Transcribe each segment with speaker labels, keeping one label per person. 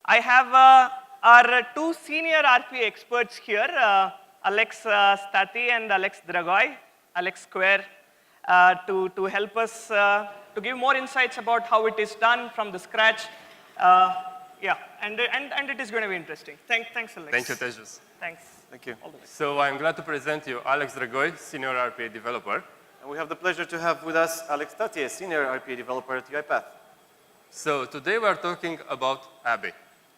Speaker 1: I have our two senior RPA experts here, Alex Statie and Alex Dragoi, Alex Square, to help us, to give more insights about how it is done from the scratch. Yeah, and it is going to be interesting. Thanks, Alex.
Speaker 2: Thank you, Tejas.
Speaker 1: Thanks.
Speaker 3: Thank you.
Speaker 2: So I'm glad to present you Alex Dragoi, Senior RPA Developer.
Speaker 3: And we have the pleasure to have with us Alex Statie, Senior RPA Developer at UiPath.
Speaker 2: So today we are talking about ABBYY,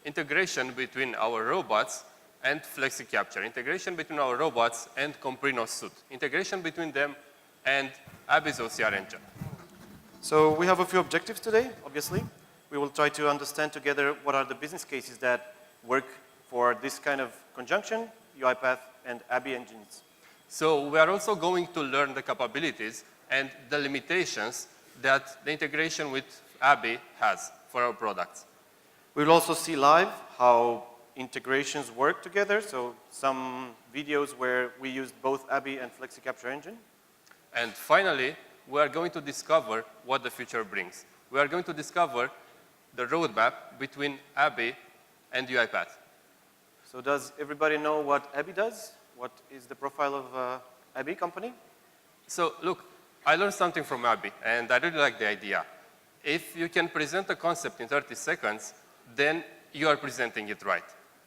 Speaker 2: integration between our robots and FlexiCapture, integration between our robots and Compreno Suite, integration between them and ABBYY's OCR engine.
Speaker 3: So we have a few objectives today, obviously. We will try to understand together what are the business cases that work for this kind of conjunction, UiPath and ABBYY engines.
Speaker 2: So we are also going to learn the capabilities and the limitations that the integration with ABBYY has for our products.
Speaker 3: We will also see live how integrations work together, so some videos where we used both ABBYY and FlexiCapture engine.
Speaker 2: And finally, we are going to discover what the future brings. We are going to discover the roadmap between ABBYY and UiPath.
Speaker 3: So does everybody know what ABBYY does? What is the profile of ABBYY company?
Speaker 2: So look, I learned something from ABBYY, and I really like the idea. If you can present a concept in 30 seconds, then you are presenting it right.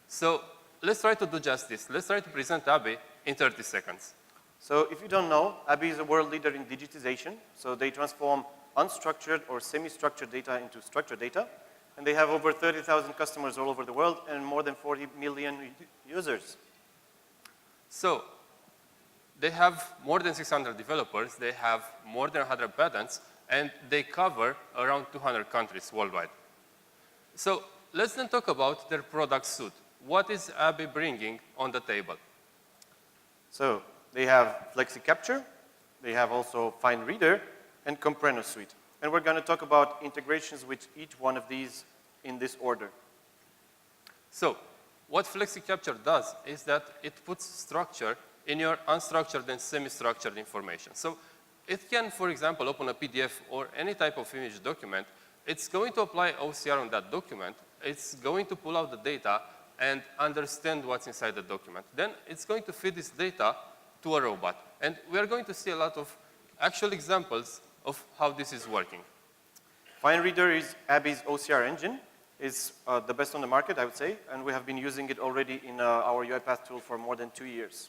Speaker 2: So let's try to do just this. Let's try to present ABBYY in 30 seconds.
Speaker 3: So if you don't know, ABBYY is a world leader in digitization. So they transform unstructured or semi-structured data into structured data. And they have over 30,000 customers all over the world and more than 40 million users.
Speaker 2: So they have more than 600 developers. They have more than 100 patents. And they cover around 200 countries worldwide. So let's then talk about their product suite. What is ABBYY bringing on the table?
Speaker 3: So they have FlexiCapture, they have also FineReader, and Compreno Suite. And we're going to talk about integrations with each one of these in this order.
Speaker 2: So what FlexiCapture does is that it puts structure in your unstructured and semi-structured information. So it can, for example, open a PDF or any type of image document. It's going to apply OCR on that document. It's going to pull out the data and understand what's inside the document. Then it's going to feed this data to a robot. And we are going to see a lot of actual examples of how this is working.
Speaker 3: FineReader is ABBYY's OCR engine. It's the best on the market, I would say. And we have been using it already in our UiPath tool for more than 2 years,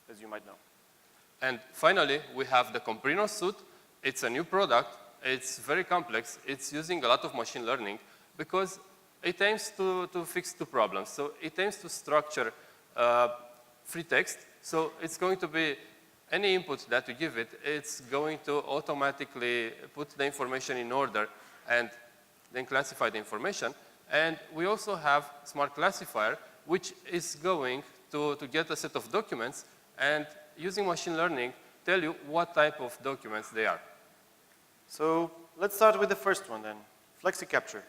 Speaker 3: as you might know.
Speaker 2: And finally, we have the Compreno Suite. It's a new product. It's very complex. It's using a lot of machine learning because it aims to fix two problems. So it aims to structure free text. So it's going to be any input that you give it, it's going to automatically put the information in order and then classify the information. And we also have Smart Classifier, which is going to get a set of documents and using machine learning, tell you what type of documents they are.
Speaker 3: So let's start with the first one then, FlexiCapture.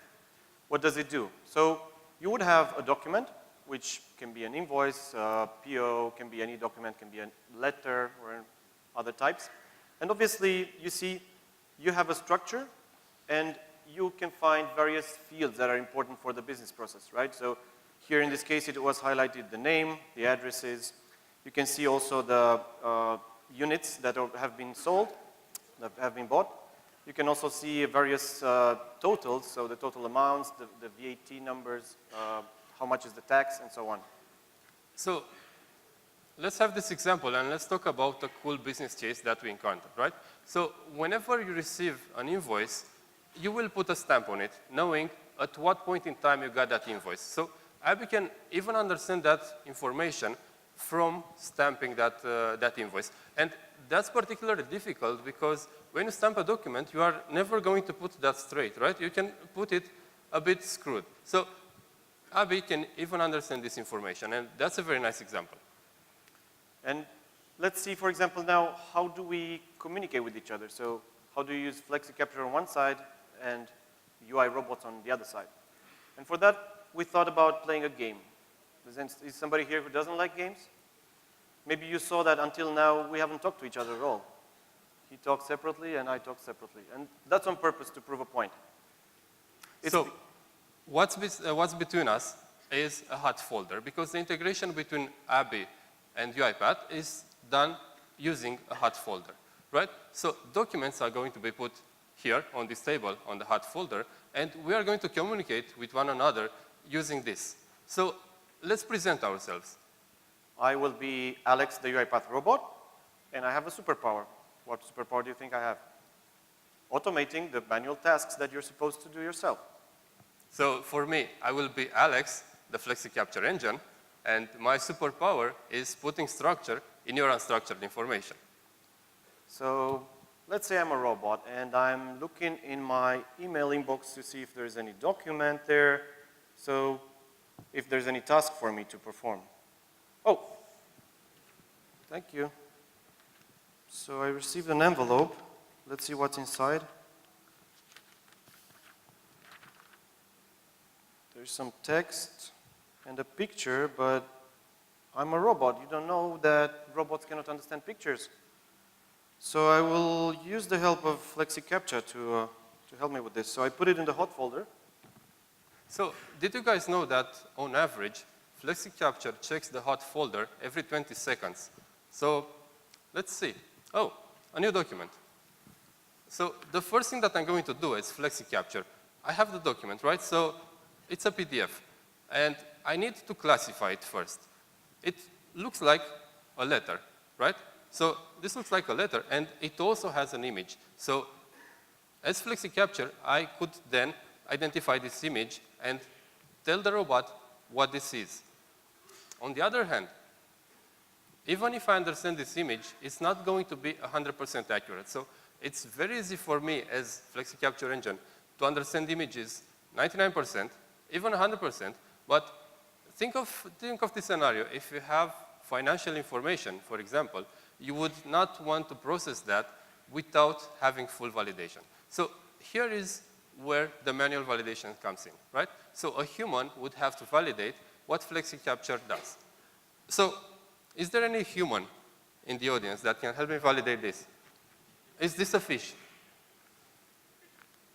Speaker 3: What does it do? So you would have a document, which can be an invoice, PO, can be any document, can be a letter or other types. And obviously, you see, you have a structure, and you can find various fields that are important for the business process, right? So here in this case, it was highlighted the name, the addresses. You can see also the units that have been sold, that have been bought. You can also see various totals, so the total amounts, the VAT numbers, how much is the tax, and so on.
Speaker 2: So let's have this example, and let's talk about a cool business case that we encountered, right? So whenever you receive an invoice, you will put a stamp on it, knowing at what point in time you got that invoice. So ABBYY can even understand that information from stamping that invoice. And that's particularly difficult because when you stamp a document, you are never going to put that straight, right? You can put it a bit screwed. So ABBYY can even understand this information, and that's a very nice example.
Speaker 3: And let's see, for example, now, how do we communicate with each other? So how do you use FlexiCapture on one side and UI robots on the other side? And for that, we thought about playing a game. Is somebody here who doesn't like games? Maybe you saw that until now, we haven't talked to each other at all. He talks separately, and I talk separately. And that's on purpose to prove a point.
Speaker 2: what's between us is a hot folder, because the integration between ABBYY and UiPath is done using a hot folder, right? So documents are going to be put here on this table on the hot folder, and we are going to communicate with one another using this. So let's present ourselves.
Speaker 3: I will be Alex, the UiPath robot, and I have a superpower. What superpower do you think I have? Automating the manual tasks that you're supposed to do yourself.
Speaker 2: So for me, I will be Alex, the FlexiCapture engine, and my superpower is putting structure in your unstructured information.
Speaker 3: So let's say I'm a robot, and I'm looking in my email inbox to see if there's any document there, so if there's any task for me to perform. Oh, thank you. So I received an envelope. Let's see what's inside. There's some text and a picture, but I'm a robot. You don't know that robots cannot understand pictures. So I will use the help of FlexiCapture to help me with this. So I put it in the hot folder.
Speaker 2: So did you guys know that on average, FlexiCapture checks the hot folder every 20 seconds? So let's see. Oh, a new document. So the first thing that I'm going to do is FlexiCapture. I have the document, right? So it's a PDF, and I need to classify it first. It looks like a letter, right? So this looks like a letter, and it also has an image. So as FlexiCapture, I could then identify this image and tell the robot what this is. On the other hand, even if I understand this image, it's not going to be 100% accurate. So it's very easy for me as FlexiCapture engine to understand images 99%, even 100%, but think of this scenario. If you have financial information, for example, you would not want to process that without having full validation. So here is where the manual validation comes in, right? So a human would have to validate what FlexiCapture does. So is there any human in the audience that can help me validate this? Is this a fish?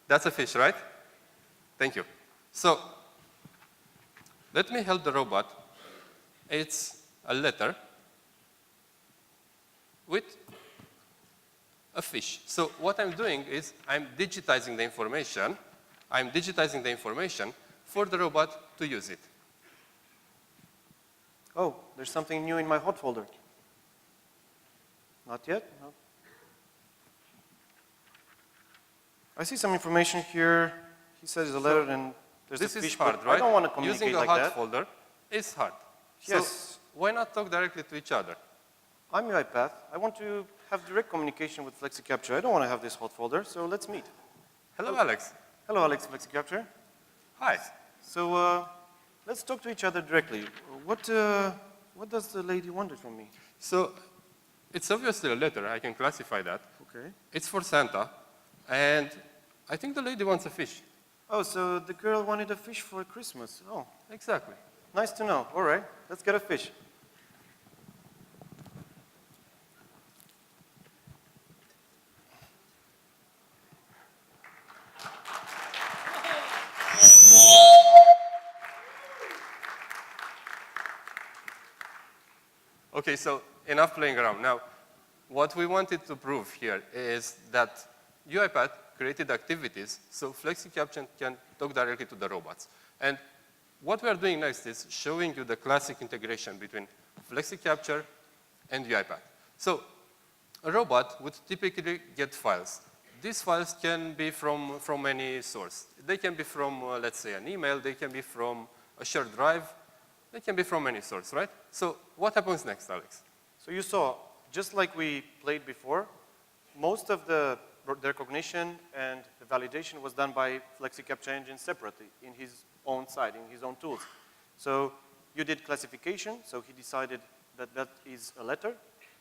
Speaker 2: That's a fish, right? Thank you. So let me help the robot. It's a letter with a fish. So what I'm doing is I'm digitizing the information. I'm digitizing the information for the robot to use it.
Speaker 3: Oh, there's something new in my hot folder. Not yet? No. I see some information here. He says a letter and there's
Speaker 2: This
Speaker 3: a fish,
Speaker 2: is hard,
Speaker 3: but
Speaker 2: right?
Speaker 3: I don't want to communicate
Speaker 2: Using a
Speaker 3: like
Speaker 2: hot
Speaker 3: that.
Speaker 2: folder is hard.
Speaker 3: Yes.
Speaker 2: So why not talk directly to each other?
Speaker 3: I'm UiPath. I want to have direct communication with FlexiCapture. I don't want to have this hot folder, so let's meet.
Speaker 2: Hello, Alex.
Speaker 3: Hello, Alex, FlexiCapture.
Speaker 2: Hi.
Speaker 3: So let's talk to each other directly. What does the lady want from me?
Speaker 2: So it's obviously a letter. I can classify that.
Speaker 3: Okay.
Speaker 2: It's for Santa, and I think the lady wants a fish.
Speaker 3: Oh, so the girl wanted a fish for Christmas. Oh,
Speaker 2: Exactly.
Speaker 3: nice to know. All right, let's get a fish.
Speaker 2: Okay, so enough playing around. Now, what we wanted to prove here is that UiPath created activities so FlexiCapture can talk directly to the robots. And what we are doing next is showing you the classic integration between FlexiCapture and UiPath. So a robot would typically get files. These files can be from any source. They can be from, let's say, an email. They can be from a shared drive. They can be from any source, right? So what happens next, Alex?
Speaker 3: So you saw, just like we played before, most of the recognition and the validation was done by FlexiCapture engine separately in his own side, in his own tools. So you did classification, so he decided that that is a letter.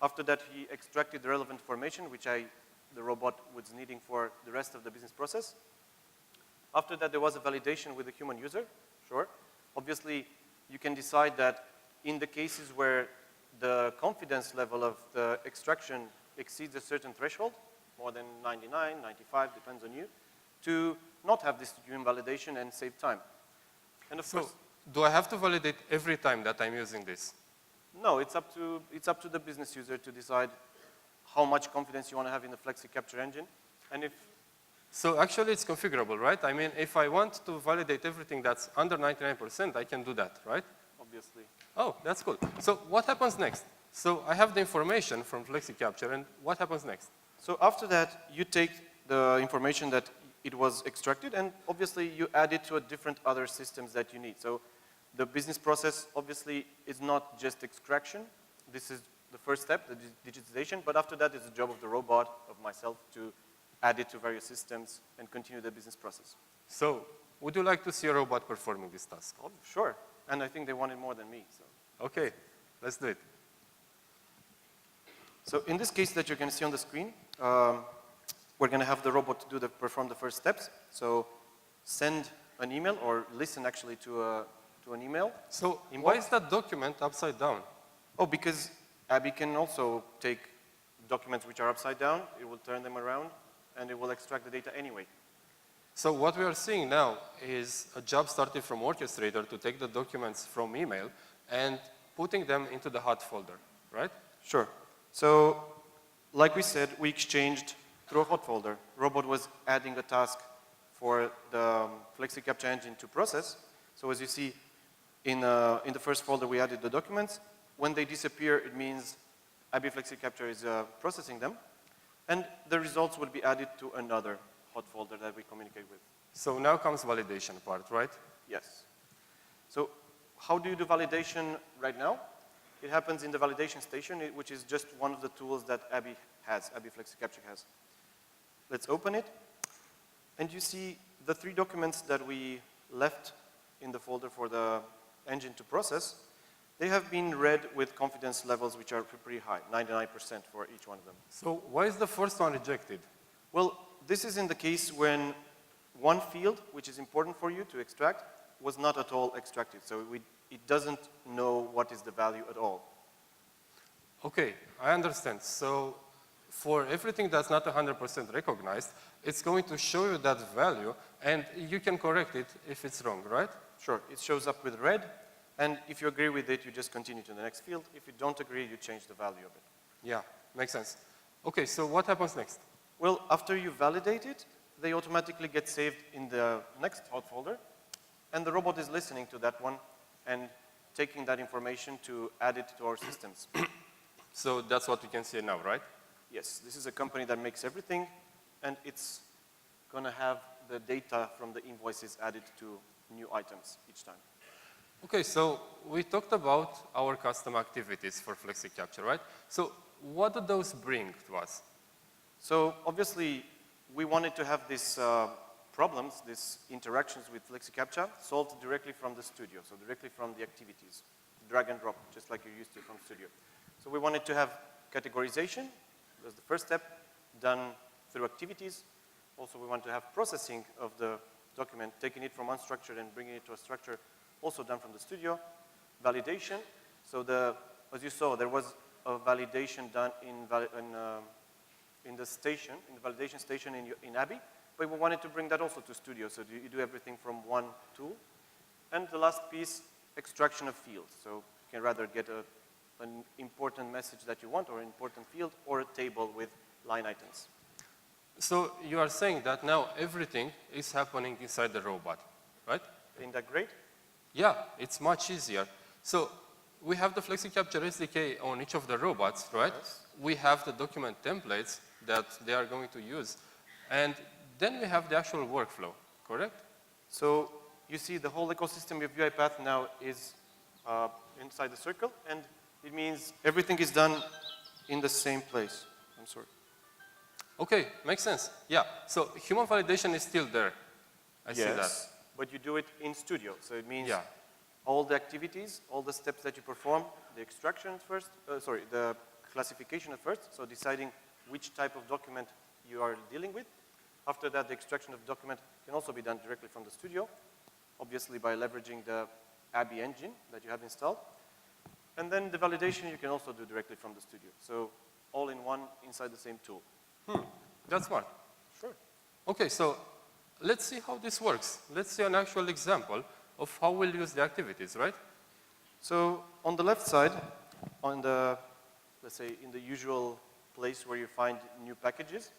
Speaker 3: After that, he extracted the relevant information, which the robot was needing for the rest of the business process. After that, there was a validation with the human user, sure. Obviously, you can decide that in the cases where the confidence level of the extraction exceeds a certain threshold, more than 99, 95, depends on you, to not have this human validation and save time. And of
Speaker 2: So,
Speaker 3: course,
Speaker 2: do I have to validate every time that I'm using this?
Speaker 3: no, it's up to the business user to decide how much confidence you want to have in the Flexi Capture engine. And if
Speaker 2: So actually it's configurable, right? I mean, if I want to validate everything that's under 99%, I can do that, right?
Speaker 3: obviously,
Speaker 2: Oh, that's cool. So what happens next? So I have the information from Flexi Capture, and what happens next?
Speaker 3: so after that, you take the information that it was extracted, and obviously you add it to a different other systems that you need. So the business process obviously is not just extraction. This is the first step, the digitization, but after that, it's the job of the robot, of myself, to add it to various systems and continue the business process.
Speaker 2: So would you like to see a robot performing this task?
Speaker 3: Oh, sure, and I think they want it more than me. So.
Speaker 2: Okay, let's do it.
Speaker 3: So in this case that you're going to see on the screen, we're going to have the robot perform the first steps. So send an email or listen actually to an email.
Speaker 2: So
Speaker 3: Inbox.
Speaker 2: why is that document upside down?
Speaker 3: Oh, because Abby can also take documents which are upside down, it will turn them around, and it will extract the data anyway.
Speaker 2: So what we are seeing now is a job started from Orchestrator to take the documents from email and putting them into the hot folder, right?
Speaker 3: Sure. So, like we said, we exchanged through a hot folder. Robot was adding a task for the Flexi Capture engine to process. So as you see, in the first folder we added the documents. When they disappear, it means ABBYY Flexi Capture is processing them. And the results will be added to another hot folder that we communicate with.
Speaker 2: So now comes validation part, right?
Speaker 3: Yes. So how do you do validation right now? It happens in the validation station, which is just one of the tools that ABBYY has, ABBYY Flexi Capture has. Let's open it. And you see the 3 documents that we left in the folder for the engine to process. They have been read with confidence levels which are pretty high, 99% for each one of them.
Speaker 2: So why is the first one rejected?
Speaker 3: Well, this is in the case when one field, which is important for you to extract, was not at all extracted. So it doesn't know what is the value at all.
Speaker 2: Okay, I understand. So for everything that's not 100% recognized, it's going to show you that value, and you can correct it if it's wrong, right?
Speaker 3: Sure, it shows up with red, and if you agree with it, you just continue to the next field. If you don't agree, you change the value of it.
Speaker 2: Yeah, makes sense. Okay, so what happens next?
Speaker 3: Well, after you validate it, they automatically get saved in the next hot folder, and the robot is listening to that one and taking that information to add it to our systems.
Speaker 2: So that's what we can see now, right?
Speaker 3: Yes, this is a company that makes everything, and it's going to have the data from the invoices added to new items each time.
Speaker 2: Okay, so we talked about our custom activities for Flexi Capture, right? So what do those bring to us?
Speaker 3: So obviously, we wanted to have these problems, these interactions with Flexi Capture solved directly from the studio, so directly from the activities, drag and drop, just like you're used to from studio. So we wanted to have categorization, that's the first step, done through activities. Also, we want to have processing of the document, taking it from unstructured and bringing it to a structure, also done from the studio. Validation, so as you saw, there was a validation done in the station, in the validation station in ABBYY, but we wanted to bring that also to studio, so you do everything from one tool. And the last piece, extraction of fields. So you can rather get an important message that you want, or an important field, or a table with line items.
Speaker 2: So you are saying that now everything is happening inside the robot, right?
Speaker 3: Isn't that great?
Speaker 2: Yeah, it's much easier. So we have the Flexi Capture SDK on each of the robots, right?
Speaker 3: Yes.
Speaker 2: We have the document templates that they are going to use. And then we have the actual workflow, correct?
Speaker 3: So you see the whole ecosystem of UiPath now is inside the circle, and it means everything is done in the same place. I'm sorry.
Speaker 2: Okay, makes sense. Yeah, so human validation is still there. I see that.
Speaker 3: But you do it in studio, so it means
Speaker 2: Yeah.
Speaker 3: all the activities, all the steps that you perform, the extraction at first, the classification at first, so deciding which type of document you are dealing with. After that, the extraction of document can also be done directly from the studio, obviously by leveraging the ABBYY engine that you have installed. And then the validation you can also do directly from the studio. So all in one inside the same tool.
Speaker 2: That's smart.
Speaker 3: Sure.
Speaker 2: Okay, so let's see how this works. Let's see an actual example of how we'll use the activities, right?
Speaker 3: So on the left side, on the, let's say, in the usual place where you find new packages,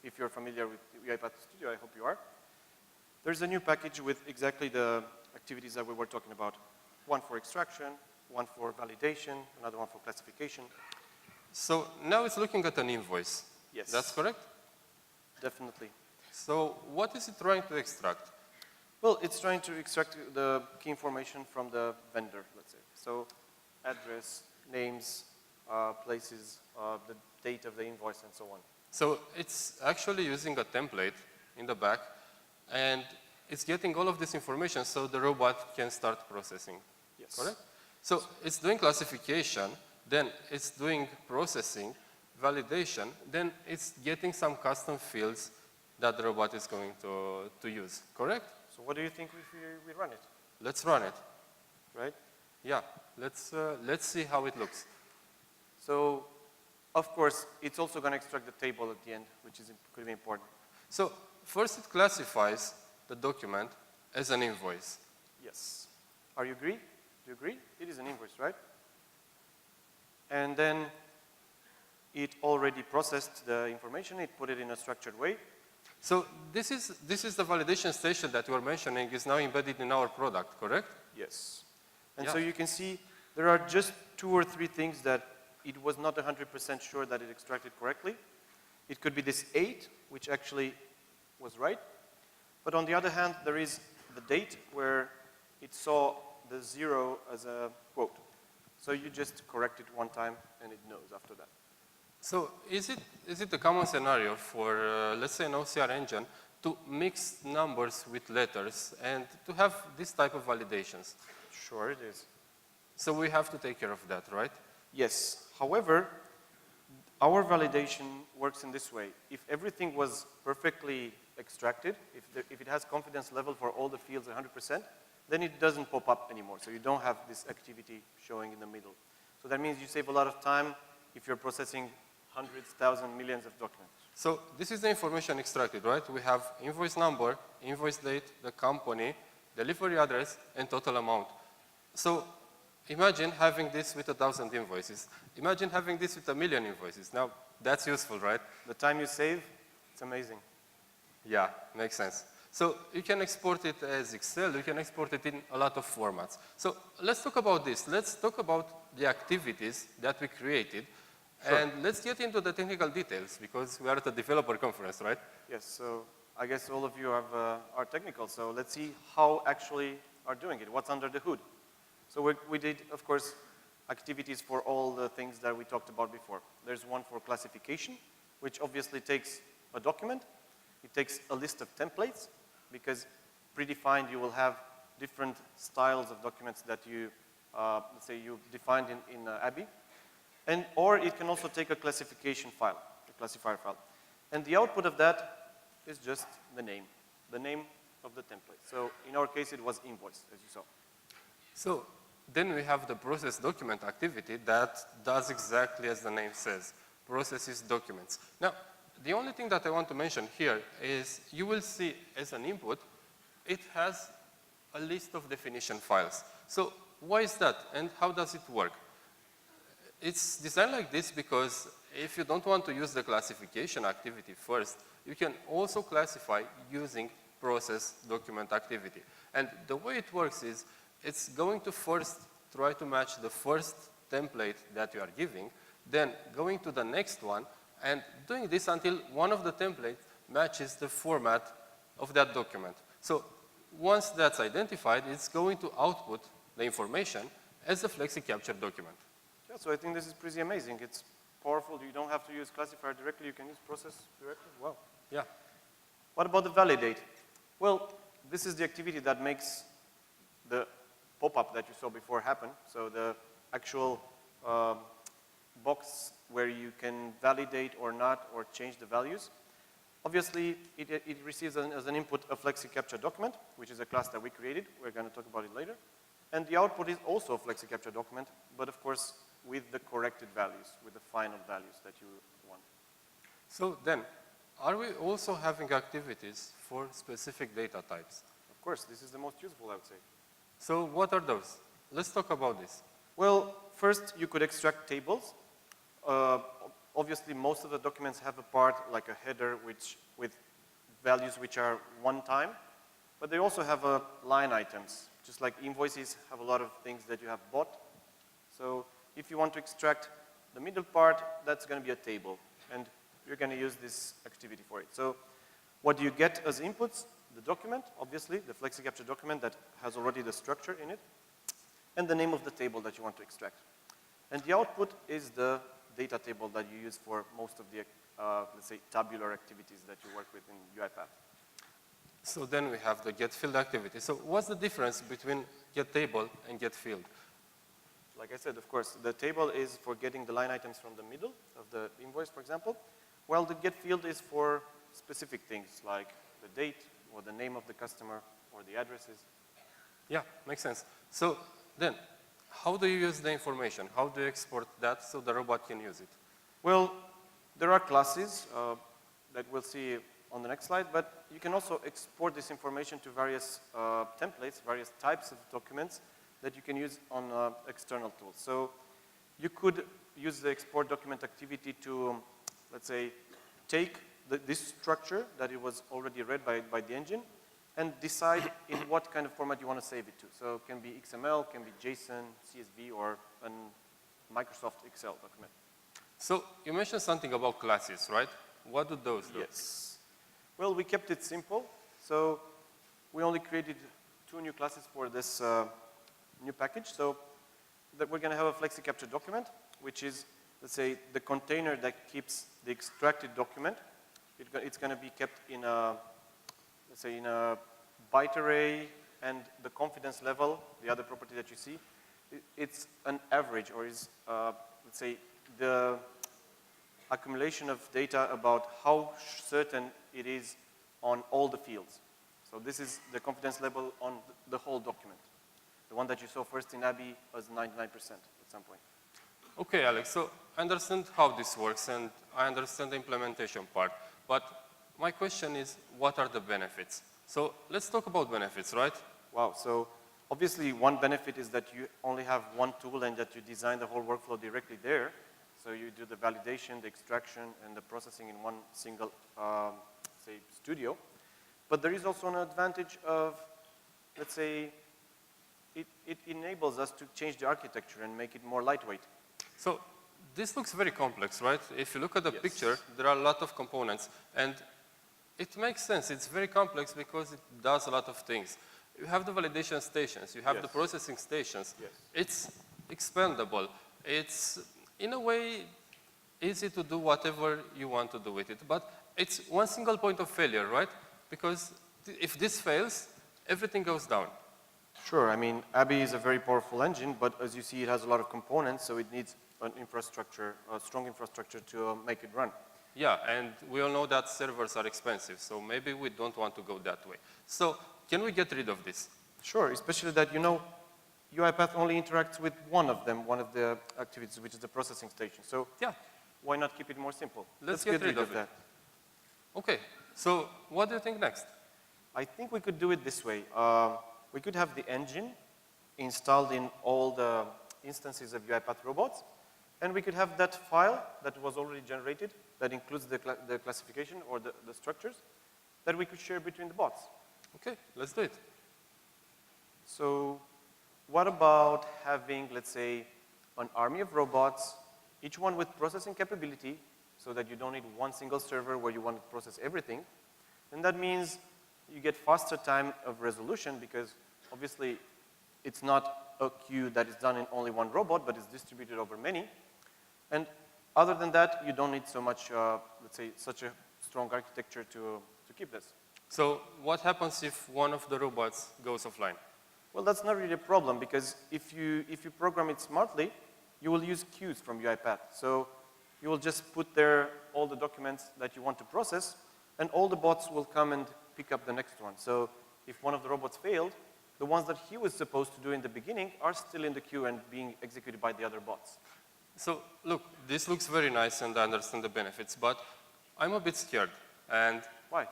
Speaker 3: if you're familiar with UiPath Studio, I hope you are, there's a new package with exactly the activities that we were talking about. One for extraction, one for validation, another one for classification.
Speaker 2: So now it's looking at an invoice.
Speaker 3: Yes.
Speaker 2: That's correct?
Speaker 3: Definitely.
Speaker 2: So what is it trying to extract?
Speaker 3: Well, it's trying to extract the key information from the vendor, let's say. So address, names, places, the date of the invoice, and so on.
Speaker 2: So it's actually using a template in the back, and it's getting all of this information so the robot can start processing.
Speaker 3: Yes.
Speaker 2: Correct? So it's doing classification, then it's doing processing, validation, then it's getting some custom fields that the robot is going to use. Correct?
Speaker 3: So what do you think if we run it,
Speaker 2: Let's run it.
Speaker 3: right?
Speaker 2: Yeah, let's see how it looks.
Speaker 3: So, of course, it's also going to extract the table at the end, which is could be important.
Speaker 2: So first it classifies the document as an invoice.
Speaker 3: Yes. Are you agree? Do you agree? It is an invoice, right? And then it already processed the information. It put it in a structured way.
Speaker 2: So this is the validation station that you were mentioning is now embedded in our product, correct?
Speaker 3: Yes. And
Speaker 2: Yeah.
Speaker 3: so you can see there are just 2 or 3 things that it was not 100% sure that it extracted correctly. It could be this 8, which actually was right. But on the other hand, there is the date where it saw the 0 as a quote. So you just correct it one time and it knows after that.
Speaker 2: So is it a common scenario for, let's say, an OCR engine to mix numbers with letters and to have this type of validations?
Speaker 3: Sure it is.
Speaker 2: So we have to take care of that, right?
Speaker 3: Yes. However, our validation works in this way. If everything was perfectly extracted, if it has confidence level for all the fields 100%, then it doesn't pop up anymore. So you don't have this activity showing in the middle. So that means you save a lot of time if you're processing hundreds, thousands, millions of documents.
Speaker 2: So this is the information extracted, right? We have invoice number, invoice date, the company, delivery address, and total amount. So imagine having this with 1,000 invoices. Imagine having this with 1,000,000 invoices. Now, that's useful, right?
Speaker 3: The time you save, it's amazing.
Speaker 2: Yeah, makes sense. So you can export it as Excel, you can export it in a lot of formats. So let's talk about this. Let's talk about the activities that we created.
Speaker 3: Sure.
Speaker 2: And let's get into the technical details because we are at a developer conference, right?
Speaker 3: Yes, so I guess all of you are technical, so let's see how actually are doing it, what's under the hood. So we did, of course, activities for all the things that we talked about before. There's one for classification, which obviously takes a document. It takes a list of templates, because predefined you will have different styles of documents that you, let's say you defined in ABBYY. Or it can also take a classification file, a classifier file. And the output of that is just the name of the template. So in our case, it was invoice, as you saw.
Speaker 2: So then we have the process document activity that does exactly as the name says, processes documents. Now, the only thing that I want to mention here is you will see as an input, it has a list of definition files. So why is that and how does it work? It's designed like this because if you don't want to use the classification activity first, you can also classify using process document activity. And the way it works is it's going to first try to match the first template that you are giving, then going to the next one, and doing this until one of the templates matches the format of that document. So once that's identified, it's going to output the information as a flexi-capture document.
Speaker 3: Yeah, so I think this is pretty amazing. It's powerful. You don't have to use classifier directly. You can use process directly. Wow.
Speaker 2: Yeah.
Speaker 3: What about the validate? Well, this is the activity that makes the pop-up that you saw before happen. So the actual box where you can validate or not or change the values. Obviously, it receives as an input a flexi-capture document, which is a class that we created. We're going to talk about it later. And the output is also a flexi-capture document, but of course with the corrected values, with the final values that you want.
Speaker 2: So then, are we also having activities for specific data types?
Speaker 3: Of course, this is the most useful, I would say.
Speaker 2: So what are those? Let's talk about this.
Speaker 3: Well, first you could extract tables. Obviously, most of the documents have a part like a header with values which are one time, but they also have line items. Just like invoices have a lot of things that you have bought. So if you want to extract the middle part, that's going to be a table, and you're going to use this activity for it. So what do you get as inputs? The document, obviously, the FlexiCapture document that has already the structure in it, and the name of the table that you want to extract. And the output is the data table that you use for most of the, let's say, tabular activities that you work with in UiPath.
Speaker 2: So then we have the get field activity. So what's the difference between get table and get field?
Speaker 3: Like I said, of course, the table is for getting the line items from the middle of the invoice, for example, while the get field is for specific things like the date or the name of the customer or the addresses.
Speaker 2: Yeah, makes sense. So then, how do you use the information? How do you export that so the robot can use it?
Speaker 3: Well, there are classes that we'll see on the next slide, but you can also export this information to various templates, various types of documents that you can use on external tools. So you could use the export document activity to, let's say, take this structure that it was already read by the engine and decide in what kind of format you want to save it to. So it can be XML, can be JSON, CSV, or a Microsoft Excel document.
Speaker 2: So you mentioned something about classes, right? What do those do?
Speaker 3: Yes. Well, we kept it simple. So we only created 2 new classes for this new package. So that we're going to have a FlexiCapture document, which is, let's say, the container that keeps the extracted document. It's going to be kept in a, let's say, in a byte array, and the confidence level, the other property that you see, it's an average, or is, let's say, the accumulation of data about how certain it is on all the fields. So this is the confidence level on the whole document. The one that you saw first in ABBYY was 99% at some point.
Speaker 2: Okay, Alex, so I understand how this works and I understand the implementation part, but my question is, what are the benefits? So let's talk about benefits, right?
Speaker 3: Wow, so obviously one benefit is that you only have one tool and that you design the whole workflow directly there. So you do the validation, the extraction, and the processing in one single, say, studio. But there is also an advantage of, let's say, it enables us to change the architecture and make it more lightweight.
Speaker 2: So this looks very complex, right? If you look at the
Speaker 3: Yes.
Speaker 2: picture, there are a lot of components, and it makes sense. It's very complex because it does a lot of things. You have the validation stations, you have
Speaker 3: Yes.
Speaker 2: the processing stations.
Speaker 3: Yes.
Speaker 2: It's expandable. It's, in a way, easy to do whatever you want to do with it. But it's one single point of failure, right? Because if this fails, everything goes down.
Speaker 3: Sure, I mean, ABBYY is a very powerful engine, but as you see, it has a lot of components, so it needs an infrastructure, a strong infrastructure to make it run.
Speaker 2: Yeah, and we all know that servers are expensive, so maybe we don't want to go that way. So can we get rid of this?
Speaker 3: Sure, especially that, you know, UiPath only interacts with one of them, one of the activities, which is the processing station. So
Speaker 2: Yeah,
Speaker 3: why not keep it more simple?
Speaker 2: let's get rid of it.
Speaker 3: that.
Speaker 2: Okay, so what do you think next?
Speaker 3: I think we could do it this way. We could have the engine installed in all the instances of UiPath robots, and we could have that file that was already generated that includes the classification or the structures that we could share between the bots.
Speaker 2: Okay, let's do it.
Speaker 3: So what about having, let's say, an army of robots, each one with processing capability, so that you don't need one single server where you want to process everything. And that means you get faster time of resolution because obviously it's not a queue that is done in only one robot, but is distributed over many. And other than that, you don't need so much, let's say, such a strong architecture to keep this.
Speaker 2: So what happens if one of the robots goes offline?
Speaker 3: Well, that's not really a problem because if you program it smartly, you will use queues from UiPath. So you will just put there all the documents that you want to process, and all the bots will come and pick up the next one. So if one of the robots failed, the ones that he was supposed to do in the beginning are still in the queue and being executed by the other bots.
Speaker 2: So look, this looks very nice and I understand the benefits, but I'm a bit scared. And
Speaker 3: Why?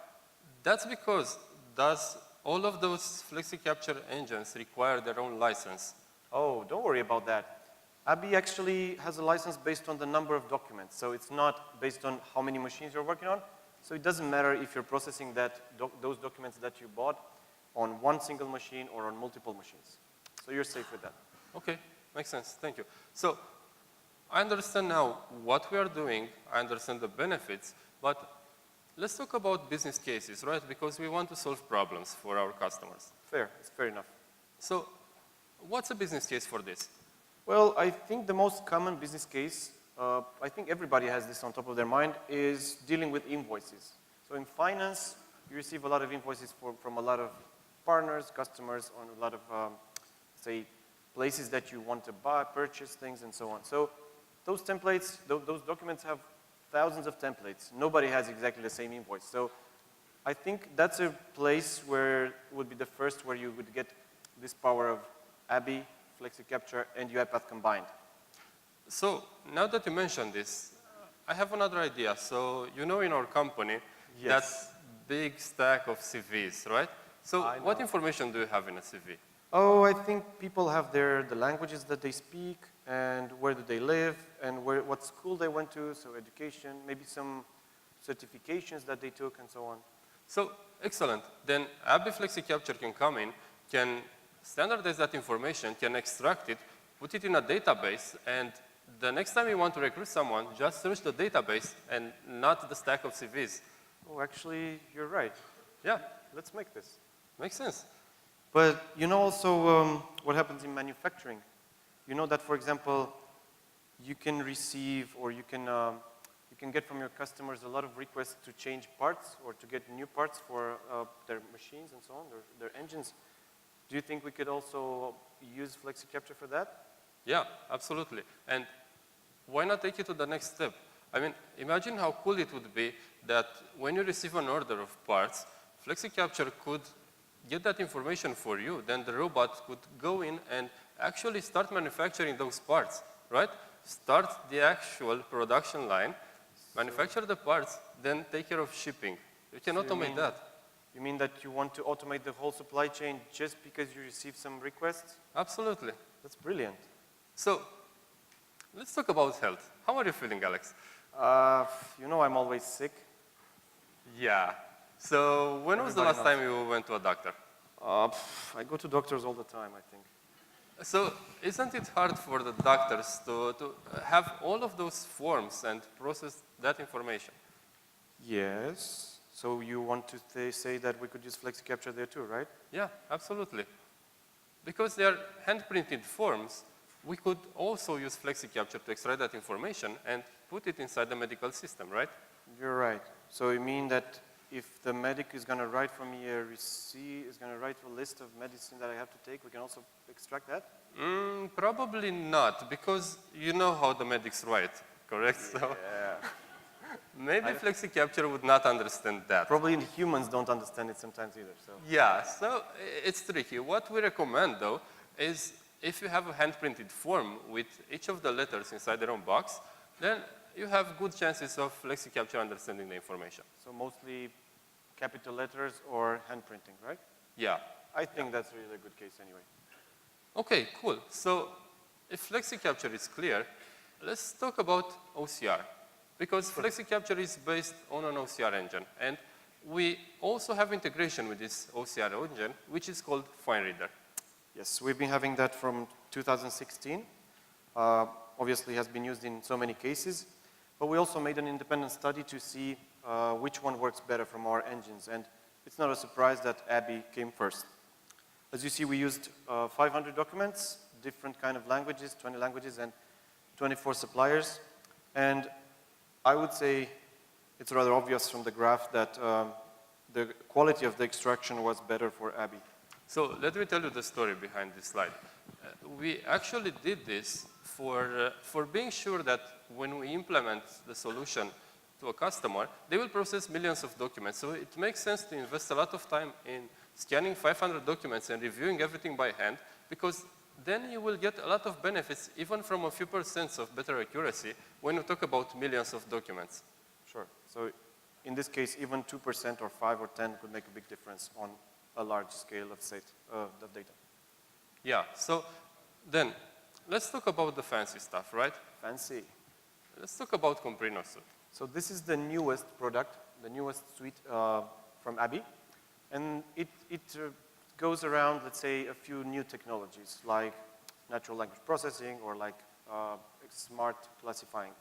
Speaker 2: that's because does all of those FlexiCapture engines require their own license.
Speaker 3: Oh, don't worry about that. ABBYY actually has a license based on the number of documents, so it's not based on how many machines you're working on. So it doesn't matter if you're processing those documents that you bought on one single machine or on multiple machines. So you're safe with that.
Speaker 2: Okay, makes sense, thank you. So I understand now what we are doing, I understand the benefits, but let's talk about business cases, right? Because we want to solve problems for our customers.
Speaker 3: Fair, it's fair enough.
Speaker 2: So what's a business case for this?
Speaker 3: Well, I think the most common business case, I think everybody has this on top of their mind, is dealing with invoices. So in finance, you receive a lot of invoices from a lot of partners, customers, on a lot of, say, places that you want to buy, purchase things, and so on. So those templates, those documents have thousands of templates. Nobody has exactly the same invoice. So I think that's a place where would be the first where you would get this power of ABBYY, FlexiCapture, and UiPath combined.
Speaker 2: So now that you mentioned this, I have another idea. So you know in our company,
Speaker 3: Yes.
Speaker 2: that big stack of CVs, right? So
Speaker 3: I
Speaker 2: what
Speaker 3: know.
Speaker 2: information do you have in a CV?
Speaker 3: Oh, I think people have the languages that they speak, and where do they live, and what school they went to, so education, maybe some certifications that they took, and so on.
Speaker 2: So excellent. Then ABBYY FlexiCapture can come in, can standardize that information, can extract it, put it in a database, and the next time you want to recruit someone, just search the database and not the stack of CVs.
Speaker 3: Oh, actually, you're right.
Speaker 2: Yeah,
Speaker 3: Let's make this.
Speaker 2: makes sense.
Speaker 3: But you know also what happens in manufacturing. You know that, for example, you can receive or you can get from your customers a lot of requests to change parts or to get new parts for their machines and so on, their engines. Do you think we could also use FlexiCapture for that?
Speaker 2: Yeah, absolutely. And why not take it to the next step? I mean, imagine how cool it would be that when you receive an order of parts, FlexiCapture could get that information for you, then the robot could go in and actually start manufacturing those parts, right? Start the actual production line, manufacture the parts, then take care of shipping. You can automate that.
Speaker 3: You mean that you want to automate the whole supply chain just because you receive some requests?
Speaker 2: Absolutely.
Speaker 3: That's brilliant.
Speaker 2: So, let's talk about health. How are you feeling, Alex?
Speaker 3: You know I'm always sick.
Speaker 2: Yeah. So, when was the
Speaker 3: Everybody
Speaker 2: last time you went to a doctor?
Speaker 3: I go to doctors all the time, I think.
Speaker 2: So, isn't it hard for the doctors to have all of those forms and process that information?
Speaker 3: Yes. So you want to say that we could use FlexiCapture there too, right?
Speaker 2: Yeah, absolutely. Because they are hand-printed forms, we could also use FlexiCapture to extract that information and put it inside the medical system, right?
Speaker 3: You're right. So you mean that if the medic is going to write for me a receipt, is going to write a list of medicine that I have to take, we can also extract that?
Speaker 2: Probably not, because you know how the medics write, correct? So
Speaker 3: Yeah.
Speaker 2: maybe FlexiCapture would not understand that.
Speaker 3: Probably humans don't understand it sometimes either. So.
Speaker 2: Yeah, so it's tricky. What we recommend, though, is if you have a hand-printed form with each of the letters inside their own box, then you have good chances of FlexiCapture understanding the information.
Speaker 3: So mostly capital letters or hand printing, right?
Speaker 2: Yeah.
Speaker 3: I think that's really a good case anyway.
Speaker 2: Okay, cool. So if FlexiCapture is clear, let's talk about OCR. Because FlexiCapture is based on an OCR engine. And we also have integration with this OCR engine, which is called FineReader.
Speaker 3: Yes, we've been having that from 2016. Obviously has been used in so many cases. But we also made an independent study to see which one works better from our engines. And it's not a surprise that ABBYY came first. As you see, we used 500 documents, different kind of languages, 20 languages, and 24 suppliers. And I would say it's rather obvious from the graph that the quality of the extraction was better for ABBYY.
Speaker 2: So let me tell you the story behind this slide. We actually did this for being sure that when we implement the solution to a customer, they will process millions of documents. So it makes sense to invest a lot of time in scanning 500 documents and reviewing everything by hand, because then you will get a lot of benefits, even from a few % of better accuracy, when you talk about millions of documents.
Speaker 3: Sure. So in this case, even 2% or 5 or 10 could make a big difference on a large scale of the data.
Speaker 2: Yeah, so then let's talk about the fancy stuff, right?
Speaker 3: Fancy.
Speaker 2: Let's talk about Compreno Suite.
Speaker 3: So this is the newest product, the newest suite from ABBYY. And it goes around, let's say, a few new technologies like natural language processing or like smart classifying.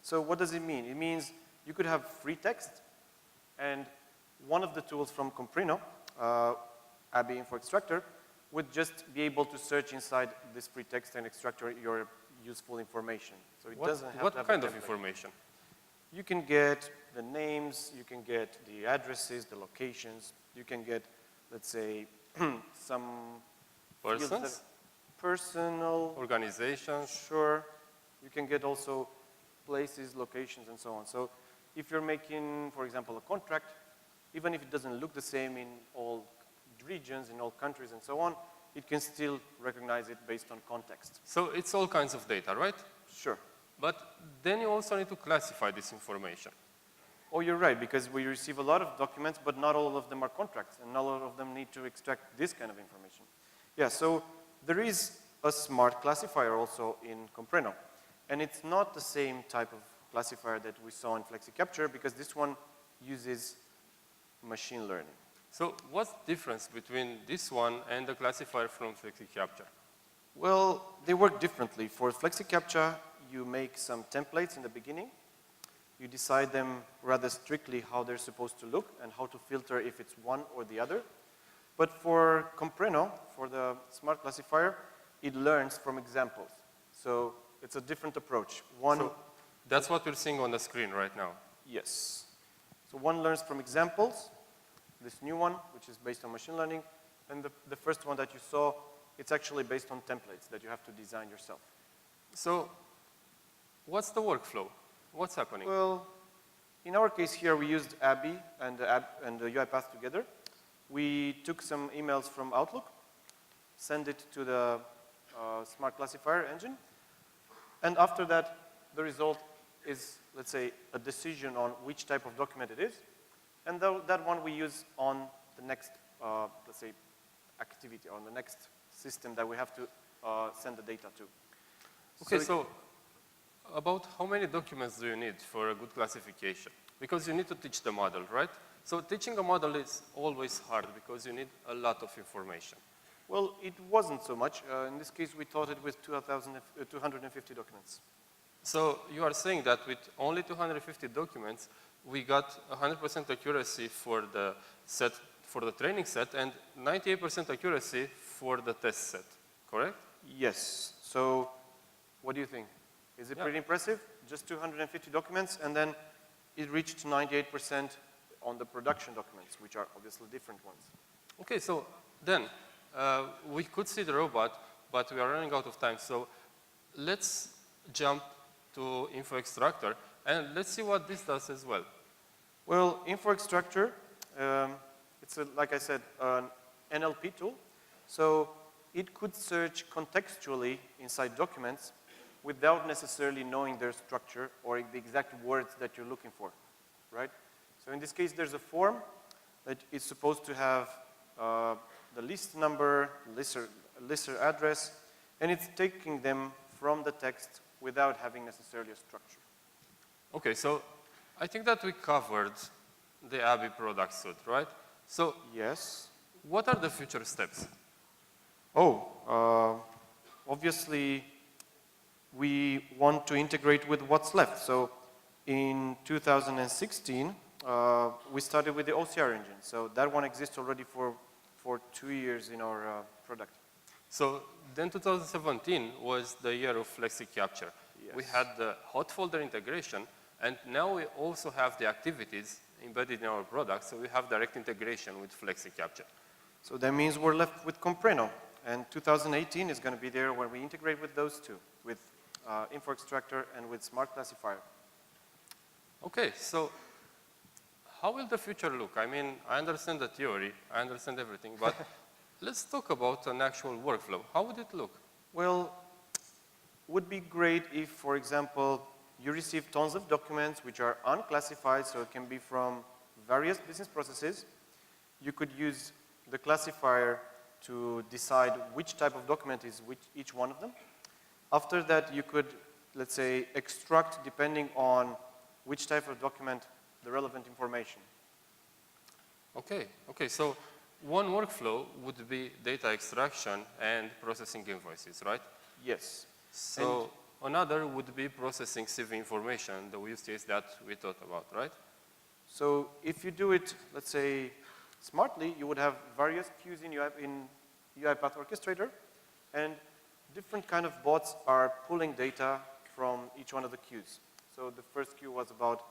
Speaker 3: So what does it mean? It means you could have free text, and one of the tools from Compreno, ABBYY Info Extractor, would just be able to search inside this free text and extract your useful information. So it doesn't have to have
Speaker 2: What kind
Speaker 3: a
Speaker 2: of
Speaker 3: template.
Speaker 2: information?
Speaker 3: You can get the names, you can get the addresses, the locations, you can get, let's say, some fields that-
Speaker 2: Persons?
Speaker 3: personal,
Speaker 2: Organizations?
Speaker 3: sure. You can get also places, locations, and so on. So if you're making, for example, a contract, even if it doesn't look the same in all regions, in all countries, and so on, it can still recognize it based on context.
Speaker 2: So it's all kinds of data, right?
Speaker 3: Sure.
Speaker 2: But then you also need to classify this information.
Speaker 3: Oh, you're right, because we receive a lot of documents, but not all of them are contracts, and not all of them need to extract this kind of information. Yeah, so there is a smart classifier also in Compreno, and it's not the same type of classifier that we saw in FlexiCapture, because this one uses machine learning.
Speaker 2: So what's the difference between this one and the classifier from FlexiCapture?
Speaker 3: Well, they work differently. For FlexiCapture, you make some templates in the beginning. You decide them rather strictly how they're supposed to look and how to filter if it's one or the other. But for Compreno, for the smart classifier, it learns from examples. So it's a different approach.
Speaker 2: So that's what we're seeing on the screen right now.
Speaker 3: Yes. So one learns from examples, this new one, which is based on machine learning, and the first one that you saw, it's actually based on templates that you have to design yourself.
Speaker 2: So what's the workflow? What's happening?
Speaker 3: Well, in our case here, we used ABBYY and the UiPath together. We took some emails from Outlook, send it to the smart classifier engine, and after that, the result is, let's say, a decision on which type of document it is, and that one we use on the next, let's say, activity, on the next system that we have to send the data to.
Speaker 2: Okay, so about how many documents do you need for a good classification? Because you need to teach the model, right? So teaching a model is always hard because you need a lot of information.
Speaker 3: Well, it wasn't so much. In this case, we taught it with 250 documents.
Speaker 2: So you are saying that with only 250 documents, we got 100% accuracy for the set, for the training set, and 98% accuracy for the test set, correct?
Speaker 3: Yes. So what do you think? Is it
Speaker 2: Yeah.
Speaker 3: pretty impressive? Just 250 documents, and then it reached 98% on the production documents, which are obviously different ones.
Speaker 2: Okay, so then we could see the robot, but we are running out of time. So let's jump to Info Extractor, and let's see what this does as well.
Speaker 3: Well, Info Extractor, it's, like I said, an NLP tool. So it could search contextually inside documents without necessarily knowing their structure or the exact words that you're looking for, right? So in this case, there's a form that is supposed to have the list number, lister address, and it's taking them from the text without having necessarily a structure.
Speaker 2: Okay, so I think that we covered the ABBYY product suite, right? So
Speaker 3: Yes.
Speaker 2: what are the future steps?
Speaker 3: Oh, obviously, we want to integrate with what's left. So in 2016, we started with the OCR engine. So that one exists already for 2 years in our product.
Speaker 2: So then 2017 was the year of FlexiCapture.
Speaker 3: Yes.
Speaker 2: We had the hot folder integration, and now we also have the activities embedded in our product, so we have direct integration with FlexiCapture.
Speaker 3: So that means we're left with Compreno. And 2018 is going to be there when we integrate with those two, with Info Extractor and with Smart Classifier.
Speaker 2: Okay, so how will the future look? I mean, I understand the theory, I understand everything, but let's talk about an actual workflow. How would it look?
Speaker 3: Well, would be great if, for example, you receive tons of documents which are unclassified, so it can be from various business processes. You could use the classifier to decide which type of document is each one of them. After that, you could, let's say, extract depending on which type of document the relevant information.
Speaker 2: Okay, so one workflow would be data extraction and processing invoices, right?
Speaker 3: Yes.
Speaker 2: So another would be processing CV information, the use case that we thought about, right?
Speaker 3: So if you do it, let's say, smartly, you would have various queues in UiPath Orchestrator, and different kind of bots are pulling data from each one of the queues. So the first queue was about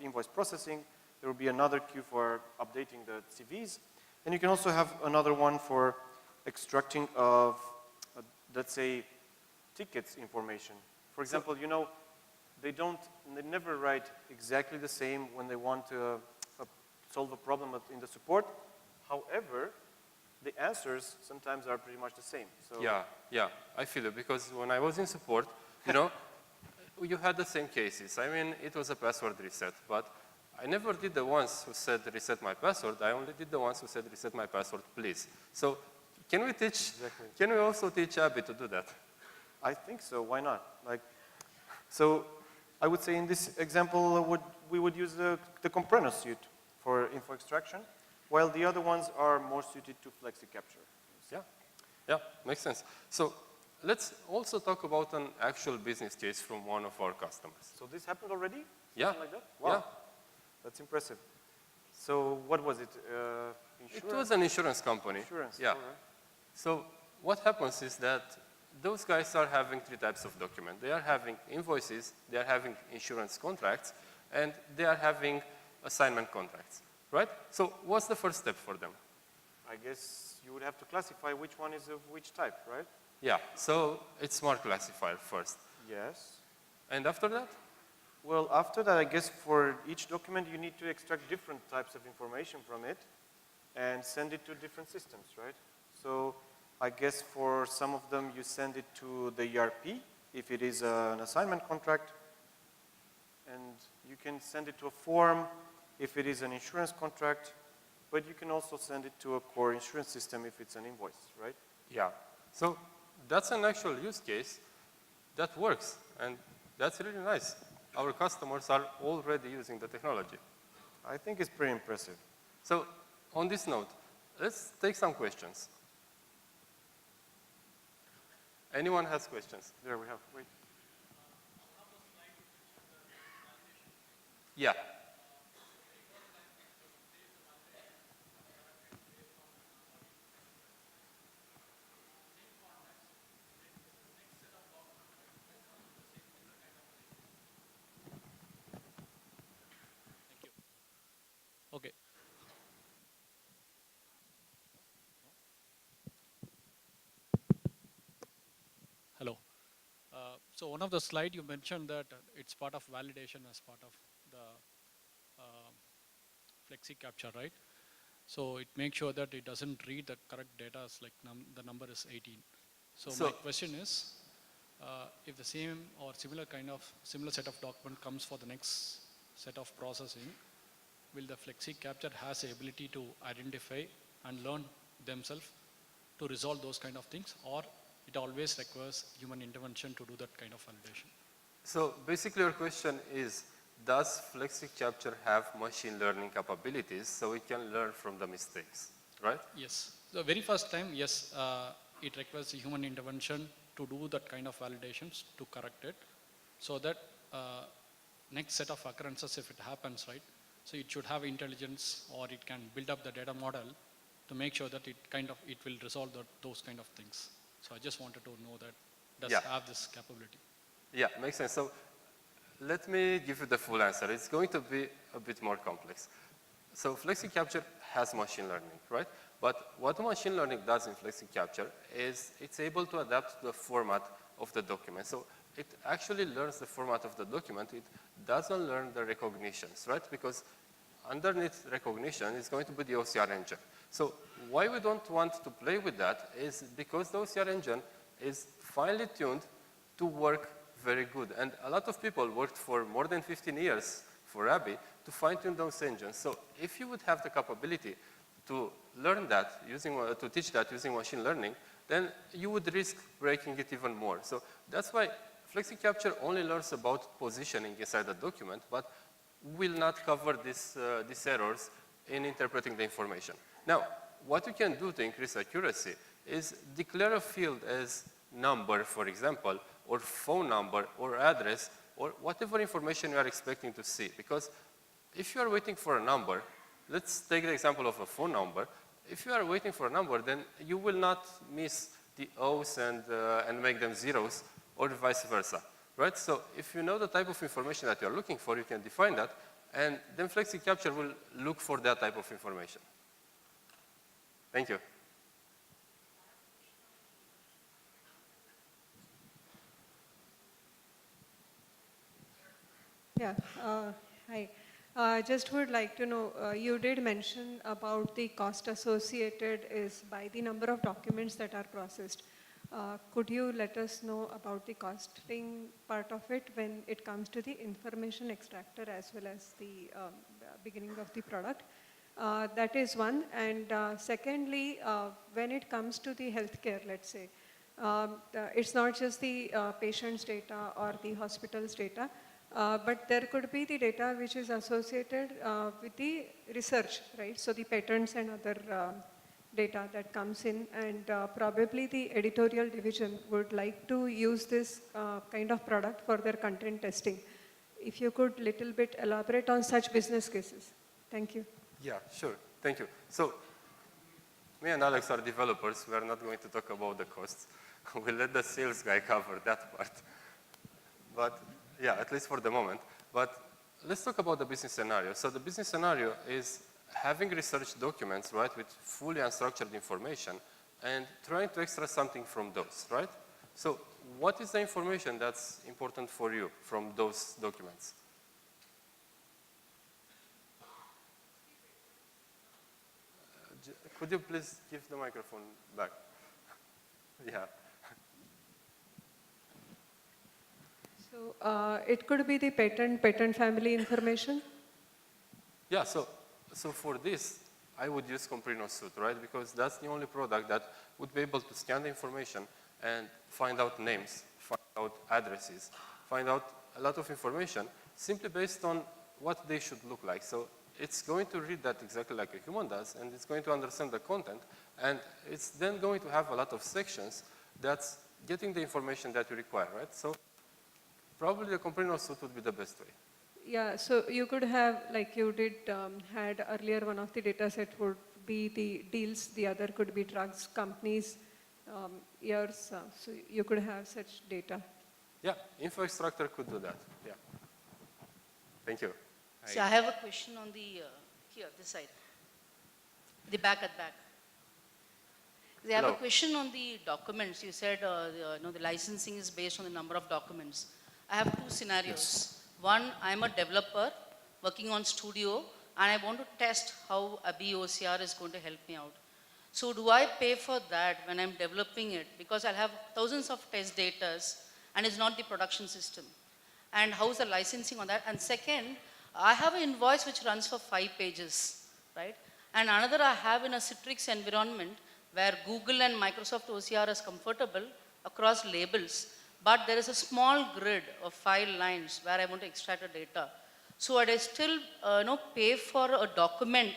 Speaker 3: invoice processing. There will be another queue for updating the CVs. And you can also have another one for extracting of, let's say, tickets information. For example, you know, they never write exactly the same when they want to solve a problem in the support. However, the answers sometimes are pretty much the same. So
Speaker 2: yeah, I feel it, because when I was in support, you know, you had the same cases. I mean, it was a password reset, but I never did the ones who said reset my password. I only did the ones who said reset my password, please. So can we teach, can we also teach Abby to do that?
Speaker 3: I think so, why not? So I would say in this example, we would use the Compreno Suite for info extraction, while the other ones are more suited to flexi capture.
Speaker 2: Yeah, makes sense. So let's also talk about an actual business case from one of our customers.
Speaker 3: So this happened already?
Speaker 2: Yeah.
Speaker 3: Something like that? Wow.
Speaker 2: Yeah.
Speaker 3: That's impressive. So what was it? Insurance?
Speaker 2: It was an insurance company.
Speaker 3: Insurance,
Speaker 2: yeah.
Speaker 3: all right.
Speaker 2: So what happens is that those guys are having three types of document. They are having invoices, they are having insurance contracts, and they are having assignment contracts, right? So what's the first step for them?
Speaker 3: I guess you would have to classify which one is of which type, right?
Speaker 2: Yeah, so it's smart classifier first.
Speaker 3: Yes.
Speaker 2: And after that?
Speaker 3: Well, after that, I guess for each document, you need to extract different types of information from it and send it to different systems, right? So I guess for some of them, you send it to the ERP if it is an assignment contract, and you can send it to a form if it is an insurance contract, but you can also send it to a core insurance system if it's an invoice, right?
Speaker 2: Yeah. So that's an actual use case that works, and that's really nice. Our customers are already using the technology.
Speaker 3: I think it's pretty impressive.
Speaker 2: So on this note, let's take some questions. Anyone has questions?
Speaker 3: There we have, wait.
Speaker 2: Yeah.
Speaker 4: Okay. Hello. So one of the slide you mentioned that it's part of validation as part of the flexi capture, right? So it makes sure that it doesn't read the correct data as like the number is 18. So my question is, if the same or similar set of document comes for the next set of processing, will the flexi capture has the ability to identify and learn themselves to resolve those kind of things, or it always requires human intervention to do that kind of validation?
Speaker 2: So basically your question is, does flexi capture have machine learning capabilities so it can learn from the mistakes, right?
Speaker 4: Yes. The very first time, yes, it requires human intervention to do that kind of validations to correct it, so that next set of occurrences, if it happens, right, so it should have intelligence, or it can build up the data model to make sure that it will resolve those kind of things. So I just wanted to know that does have this capability.
Speaker 2: Yeah, makes sense. So let me give you the full answer. It's going to be a bit more complex. So flexi capture has machine learning, right? But what machine learning does in flexi capture is it's able to adapt to the format of the document. So it actually learns the format of the document. It doesn't learn the recognitions, right? Because underneath recognition is going to be the OCR engine. So why we don't want to play with that is because the OCR engine is finely tuned to work very good. And a lot of people worked for more than 15 years for ABBYY to fine-tune those engines. So if you would have the capability to learn that, to teach that using machine learning, then you would risk breaking it even more. So that's why FlexiCapture only learns about positioning inside the document, but will not cover these errors in interpreting the information. Now, what you can do to increase accuracy is declare a field as number, for example, or phone number, or address, or whatever information you are expecting to see. Because if you are waiting for a number, let's take the example of a phone number. If you are waiting for a number, then you will not miss the O's and make them zeros, or vice versa, right? So if you know the type of information that you're looking for, you can define that, and then FlexiCapture will look for that type of information. Thank you.
Speaker 5: Yeah, hi. Just would like to know, you did mention about the cost associated is by the number of documents that are processed. Could you let us know about the costing part of it when it comes to the information extractor as well as the beginning of the product? That is one. And secondly, when it comes to the healthcare, let's say, it's not just the patient's data or the hospital's data, but there could be the data which is associated with the research, right? So the patents and other data that comes in, and probably the editorial division would like to use this kind of product for their content testing. If you could little bit elaborate on such business cases. Thank you.
Speaker 2: Yeah, sure. Thank you. So me and Alex are developers. We are not going to talk about the costs. We'll let the sales guy cover that part. But yeah, at least for the moment. But let's talk about the business scenario. So the business scenario is having research documents, right, with fully unstructured information and trying to extract something from those, right? So what is the information that's important for you from those documents? Could you please give the microphone back? Yeah.
Speaker 5: So it could be the patent family information?
Speaker 2: Yeah, so for this, I would use Compreno Suite, right? Because that's the only product that would be able to scan the information and find out names, find out addresses, find out a lot of information simply based on what they should look like. So it's going to read that exactly like a human does, and it's going to understand the content, and it's then going to have a lot of sections that's getting the information that you require, right? So probably the Compreno Suite would be the best way.
Speaker 5: Yeah, so you could have, like you did, had earlier, one of the data set would be the deals, the other could be drugs, companies, years, so you could have such data.
Speaker 2: Yeah, Info Extractor could do that, yeah. Thank you.
Speaker 6: So I have a question on the, here, this side, the back at back. I have a question on the documents. You said the licensing is based on the number of documents. I have two scenarios. Yes. One, I'm a developer working on Studio, and I want to test how ABBYY OCR is going to help me out. So do I pay for that when I'm developing it? Because I'll have thousands of test data, and it's not the production system. And how's the licensing on that? And second, I have an invoice which runs for 5 pages, right? And another I have in a Citrix environment where Google and Microsoft OCR is comfortable across labels, but there is a small grid of 5 lines where I want to extract the data. So would I still pay for a document,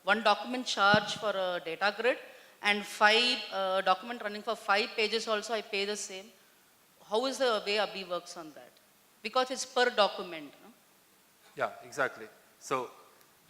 Speaker 6: one document charge for a data grid, and 5 document running for 5 pages also I pay the same? How is the way ABBYY works on that? Because it's per document. No?
Speaker 2: Yeah, exactly. So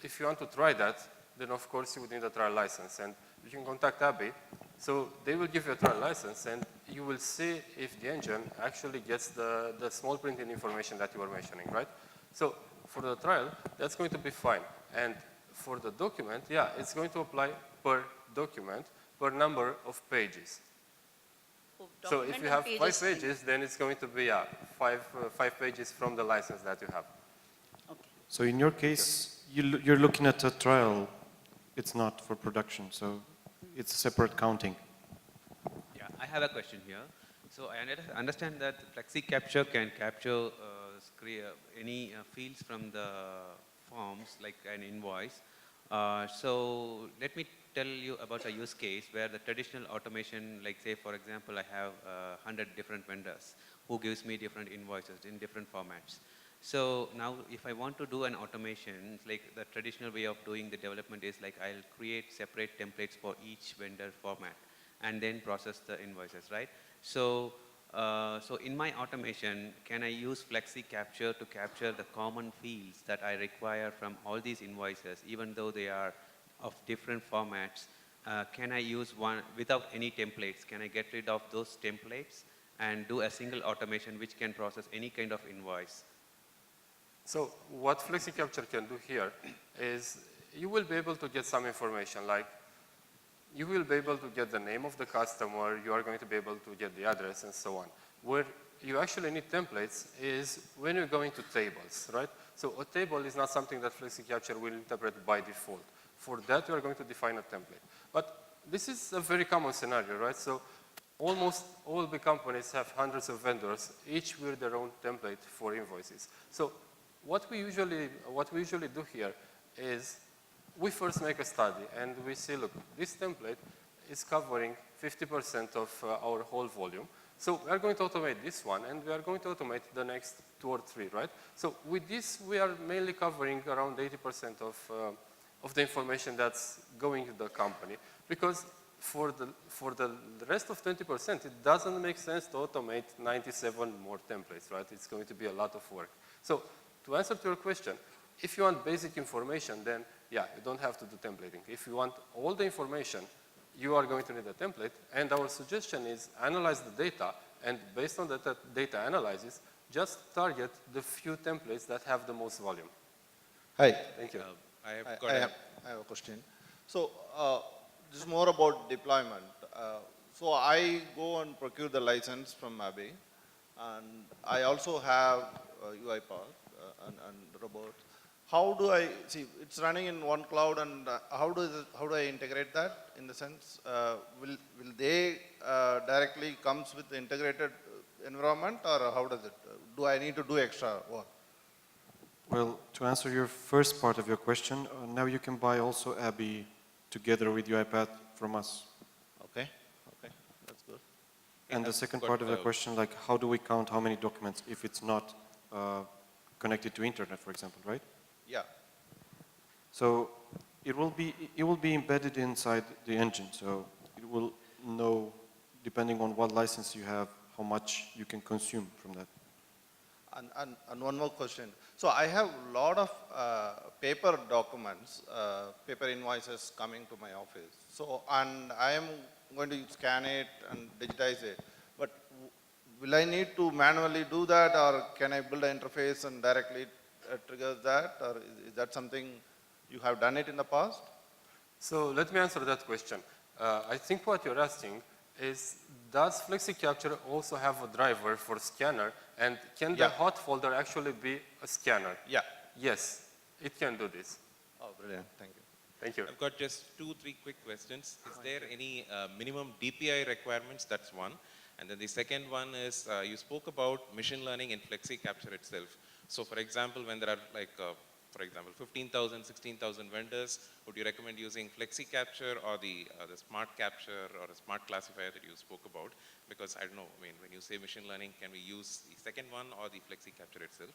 Speaker 2: if you want to try that, then of course you would need a trial license, and you can contact ABBYY. So they will give you a trial license, and you will see if the engine actually gets the small printed information that you were mentioning, right? So for the trial, that's going to be fine. And for the document, yeah, it's going to apply per document, per number of pages. So if you have 5 pages, then it's going to be 5 pages from the license that you have.
Speaker 6: Okay.
Speaker 3: So in your case, you're looking at a trial. It's not for production, so it's separate counting.
Speaker 7: Yeah, I have a question here. So I understand that FlexiCapture can capture any fields from the forms, like an invoice. So let me tell you about a use case where the traditional automation, like say for example, I have 100 different vendors who gives me different invoices in different formats. So now if I want to do an automation, it's like the traditional way of doing the development is like I'll create separate templates for each vendor format and then process the invoices, right? So, so in my automation, can I use Flexi Capture to capture the common fields that I require from all these invoices, even though they are of different formats? Can I use one without any templates? Can I get rid of those templates and do a single automation which can process any kind of invoice?
Speaker 2: So what Flexi Capture can do here is you will be able to get some information, like you will be able to get the name of the customer, you are going to be able to get the address and so on. Where you actually need templates is when you're going to tables, right? So a table is not something that Flexi Capture will interpret by default. For that, you are going to define a template. But this is a very common scenario, right? So almost all the companies have hundreds of vendors, each with their own template for invoices. So what we usually do here is we first make a study and we see, look, this template is covering 50% of our whole volume. So we are going to automate this one and we are going to automate the next 2 or 3, right? So with this, we are mainly covering around 80% of the information that's going to the company. Because for the rest of 20%, it doesn't make sense to automate 97 more templates, right? It's going to be a lot of work. So to answer to your question, if you want basic information, then yeah, you don't have to do templating. If you want all the information, you are going to need a template. And our suggestion is analyze the data, and based on that data analysis, just target the few templates that have the most volume.
Speaker 8: Hi.
Speaker 2: Thank you.
Speaker 8: I have a question. So this is more about deployment. So I go and procure the license from ABBYY, and I also have UiPath and robot. How do I see it's running in one cloud, and how do I integrate that? In the sense, will they directly comes with the integrated environment, or how does it? Do I need to do extra work?
Speaker 3: Well, to answer your first part of your question, now you can buy also ABBYY together with UiPath from us.
Speaker 8: Okay, that's good.
Speaker 3: And the second part of the question, like how do we count how many documents if it's not connected to internet, for example, right?
Speaker 8: Yeah.
Speaker 3: So it will be embedded inside the engine. So it will know, depending on what license you have, how much you can consume from that.
Speaker 8: And one more question. So I have a lot of paper documents, paper invoices coming to my office. So, and I am going to scan it and digitize it. But will I need to manually do that, or can I build an interface and directly triggers that, or is that something you have done it in the past?
Speaker 2: So let me answer that question. I think what you're asking is, does Flexi Capture also have a driver for scanner, and can the hot folder actually be a scanner?
Speaker 8: Yeah.
Speaker 2: Yes, it can do this.
Speaker 8: Oh, brilliant. Thank you.
Speaker 2: Thank you.
Speaker 9: I've got just 2-3 quick questions. Is there any minimum DPI requirements? That's one. And then the second one is, you spoke about machine learning in Flexi Capture itself. So for example, when there are like, for example, 15,000, 16,000 vendors, would you recommend using Flexi Capture or the Smart Capture or a Smart Classifier that you spoke about? Because I don't know, I mean, when you say machine learning, can we use the second one or the Flexi Capture itself?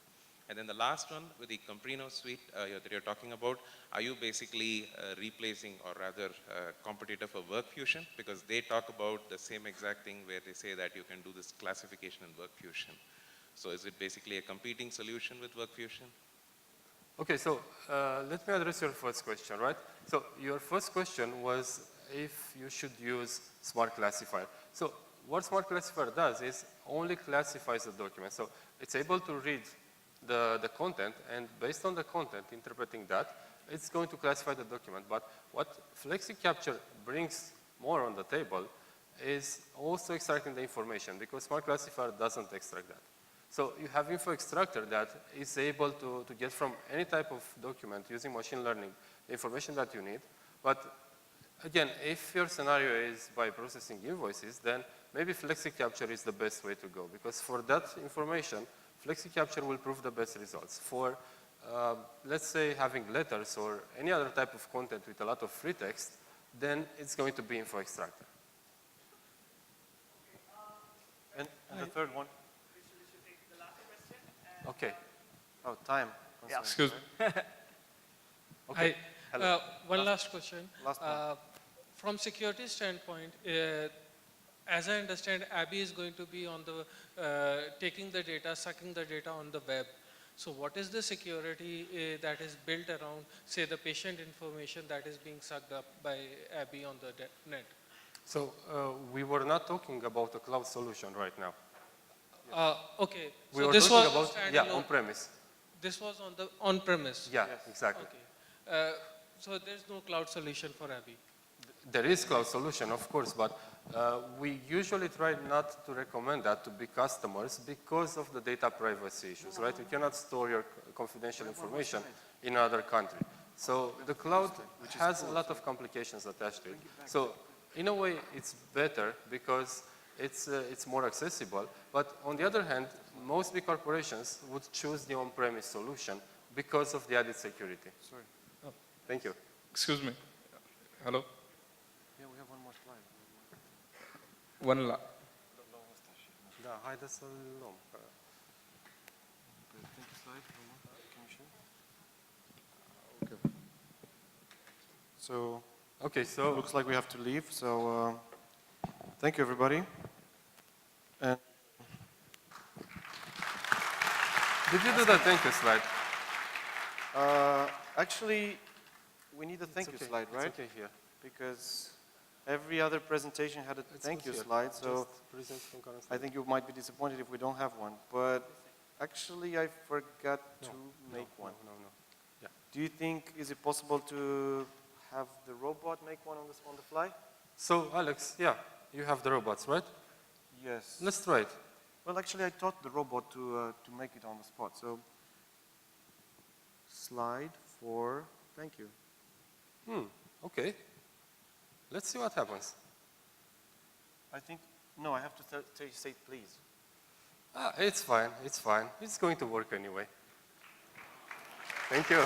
Speaker 9: And then the last one with the Compreno Suite that you're talking about, are you basically replacing, or rather competitor for WorkFusion? Because they talk about the same exact thing where they say that you can do this classification in WorkFusion. So is it basically a competing solution with WorkFusion?
Speaker 2: Okay, so let me address your first question, right? So your first question was if you should use Smart Classifier. So what Smart Classifier does is only classifies the document. So it's able to read the content, and based on the content, interpreting that, it's going to classify the document. But what Flexi Capture brings more on the table is also extracting the information, because Smart Classifier doesn't extract that. So you have info extractor that is able to get from any type of document using machine learning the information that you need. But again, if your scenario is by processing invoices, then maybe Flexi Capture is the best way to go, because for that information, Flexi Capture will prove the best results. For let's say having letters or any other type of content with a lot of free text, then it's going to be info extractor.
Speaker 3: And the third one?
Speaker 2: Okay.
Speaker 3: Oh, time.
Speaker 1: Yeah.
Speaker 10: Excuse me.
Speaker 2: Okay. Hello.
Speaker 10: One last question.
Speaker 3: Last one.
Speaker 10: From security standpoint, as I understand, ABBYY is going to be on the taking the data, sucking the data on the web. So what is the security that is built around, say, the patient information that is being sucked up by ABBYY on the net?
Speaker 2: So we were not talking about a cloud solution right now.
Speaker 10: Okay.
Speaker 2: We
Speaker 10: So
Speaker 2: were
Speaker 10: this
Speaker 2: talking
Speaker 10: was
Speaker 2: about, yeah, on-premise.
Speaker 10: This was on the on-premise.
Speaker 2: Yeah, exactly.
Speaker 10: Okay. So there's no cloud solution for ABBYY.
Speaker 2: There is cloud solution, of course, but we usually try not to recommend that to big customers because of the data privacy issues, right? You cannot store your confidential information in another country. So the cloud has a lot of complications attached to it. So in a way, it's better because it's more accessible. But on the other hand, most big corporations would choose the on-premise solution because of the added security.
Speaker 3: Sorry.
Speaker 2: Thank you.
Speaker 10: Excuse me. Hello?
Speaker 3: Yeah, we have one more slide.
Speaker 2: Da, haideți să-l luăm.
Speaker 3: Okay. So,
Speaker 2: Okay, so
Speaker 3: looks like we have to leave. So, thank you, everybody. And
Speaker 2: did you do the thank you slide?
Speaker 3: actually, we need a thank you slide, right?
Speaker 2: It's okay here.
Speaker 3: Because every other presentation had a thank you
Speaker 2: good here.
Speaker 3: slide. So,
Speaker 2: Just present from current
Speaker 3: I
Speaker 2: slide.
Speaker 3: think you might be disappointed if we don't have one. But actually, I forgot to make one.
Speaker 2: No. Yeah.
Speaker 3: Do you think, is it possible to have the robot make one on the fly?
Speaker 2: So, Alex, yeah, you have the robots, right?
Speaker 3: Yes.
Speaker 2: Let's try it.
Speaker 3: Well, actually, I taught the robot to make it on the spot. So, slide for thank you.
Speaker 2: Okay. Let's see what happens.
Speaker 3: I think, no, I have to say please.
Speaker 2: It's fine, it's fine. It's going to work anyway. Thank you.